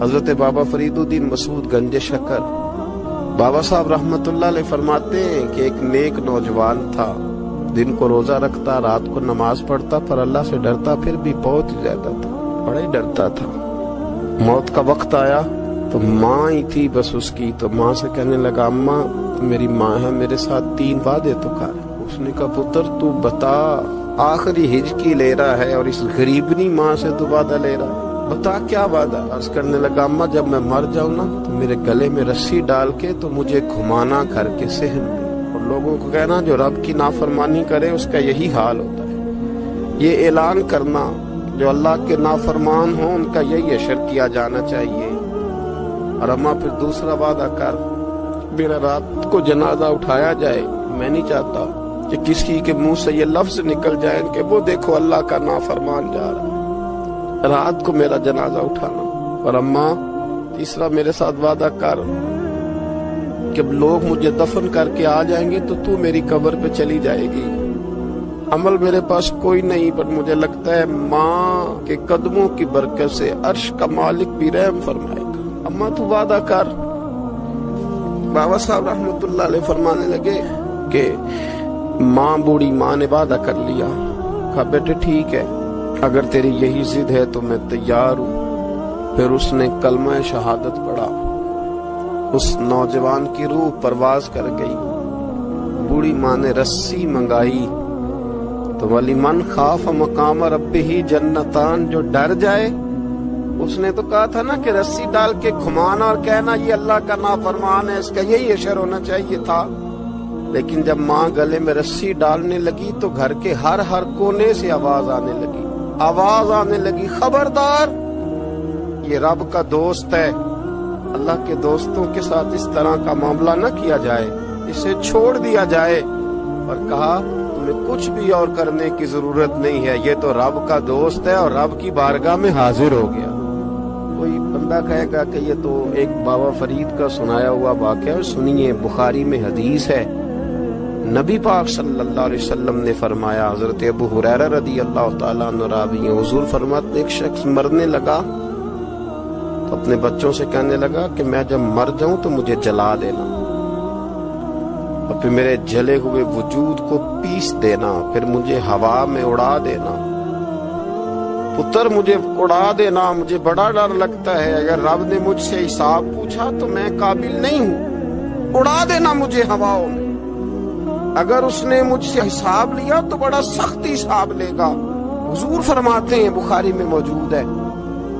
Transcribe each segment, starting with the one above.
حضرت بابا فریدالدین مسعود گنج شکر بابا صاحب رحمتullah علیہ فرماتے ہیں کہ ایک نیک نوجوان تھا، دن کو روزہ رکھتا، رات کو نماز پڑھتا، پر اللہ سے ڈرتا پھر بھی بہت زیادہ تھا، بڑا ہی ڈرتا تھا۔ موت کا وقت آیا تو ماں ہی تھی بس اس کی، تو ماں سے کہنے لگا اماں میری ماں ہے، میرے ساتھ 3 وعدے تو کر۔ اس نے کہا پتر تو بتا، آخری ہجکی لے رہا ہے اور اس غریبنی ماں سے تو وعدہ لے رہا ہے، بتا کیا وعدہ؟ عرض کرنے لگا اماں جب میں مر جاؤں نا تو میرے گلے میں رسی ڈال کے تو مجھے گھمانا گھر کے صحن میں، اور لوگوں کو کہنا جو رب کی نافرمانی کرے اس کا یہی حال ہوتا ہے۔ یہ اعلان کرنا جو اللہ کے نافرمان ہوں ان کا یہی اشر کیا جانا چاہیے۔ اور اماں پھر دوسرا وعدہ کر، میرا رات کو جنازہ اٹھایا جائے، میں نہیں چاہتا کہ کسی کے منہ سے یہ لفظ نکل جائے کہ وہ دیکھو اللہ کا نافرمان جا رہا ہے، رات کو میرا جنازہ اٹھانا۔ اور اماں تیسرا میرے ساتھ وعدہ کر کہ لوگ مجھے دفن کر کے آ جائیں گے تو میری قبر پہ چلی جائے گی۔ عمل میرے پاس کوئی نہیں، پر مجھے لگتا ہے ماں کے قدموں کی برکت سے عرش کا مالک بھی رحم فرمائے گا، اماں تو وعدہ کر۔ بابا صاحب رحمتullah علیہ فرمانے لگے کہ ماں بوڑھی ماں نے وعدہ کر لیا۔ کہا بیٹے ٹھیک ہے، اگر تیری یہی ضد ہے تو میں تیار ہوں۔ پھر اس نے کلمہ شہادت پڑھا، اس نوجوان کی روح پرواز کر گئی۔ بوڑھی ماں نے رسی منگائی تو وَلِمَنْ خَافَ مَقَامَ رَبِّهِ جنتان، جو ڈر جائے، اس نے تو کہا تھا نا کہ رسی ڈال کے گھمانا اور کہنا یہ اللہ کا نافرمان ہے، اس کا یہی اشر ہونا چاہیے تھا۔ لیکن جب ماں گلے میں رسی ڈالنے لگی تو گھر کے ہر کونے سے آواز آنے لگی خبردار یہ رب کا دوست ہے، اللہ کے دوستوں کے ساتھ اس طرح کا معاملہ نہ کیا جائے، اسے چھوڑ دیا جائے۔ اور کہا تمہیں کچھ بھی اور کرنے کی ضرورت نہیں ہے، یہ تو رب کا دوست ہے اور رب کی بارگاہ میں حاضر ہو گیا۔ کوئی بندہ کہے گا کہ یہ تو ایک بابا فرید کا سنایا ہوا واقعہ ہے، سنیے بخاری میں حدیث ہے، نبی پاک صلی اللہ علیہ وسلم نے فرمایا، حضرت ابو ہریرہ رضی اللہ تعالیٰ عنہ راوی ہیں، حضور فرماتے ایک شخص مرنے لگا تو اپنے بچوں سے کہنے لگا کہ میں جب مر جاؤں تو مجھے جلا دینا، اور پھر میرے جلے ہوئے وجود کو پیس دینا، پھر مجھے ہوا میں اڑا دینا۔ پتر مجھے اڑا دینا، مجھے بڑا ڈر لگتا ہے، اگر رب نے مجھ سے حساب پوچھا تو میں قابل نہیں ہوں، اڑا دینا مجھے ہواؤں میں۔ اگر اس نے مجھ سے حساب لیا تو بڑا سخت حساب لے گا۔ حضور فرماتے ہیں بخاری میں موجود ہے،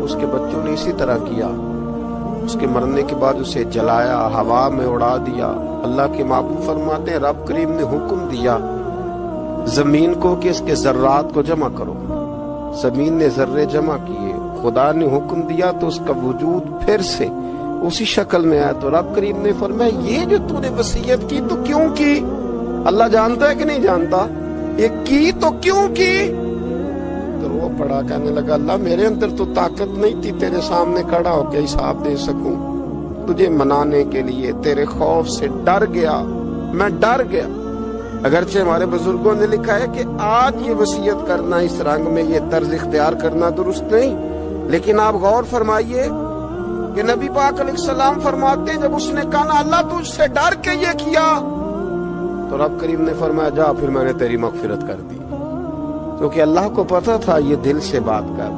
اس کے بچوں نے اسی طرح کیا، اس کے مرنے کے بعد اسے جلایا، ہوا میں اڑا دیا۔ اللہ کے محبوب فرماتے ہیں رب کریم نے حکم دیا زمین کو کہ اس کے ذرات کو جمع کرو، زمین نے ذرے جمع کیے، خدا نے حکم دیا تو اس کا وجود پھر سے اسی شکل میں آیا۔ تو رب کریم نے فرمایا یہ جو تو نے وصیت کی تو کیوں کی؟ اللہ جانتا ہے کہ نہیں جانتا؟ یہ کی تو کیوں کی؟ تو وہ پڑا کہنے لگا اللہ میرے اندر تو طاقت نہیں تھی تیرے سامنے کھڑا ہو کے حساب دے سکوں، تجھے منانے کے لیے تیرے خوف سے ڈر گیا، میں ڈر گیا۔ اگرچہ ہمارے بزرگوں نے لکھا ہے کہ آج یہ وصیت کرنا، اس رنگ میں یہ طرز اختیار کرنا درست نہیں، لیکن آپ غور فرمائیے کہ نبی پاک علیہ السلام فرماتے ہیں جب اس نے کہا نا اللہ تجھ سے ڈر کے یہ کیا، تو رب کریم نے فرمایا جا پھر میں نے تیری مغفرت کر دی، کیونکہ اللہ کو پتا تھا یہ دل سے بات کر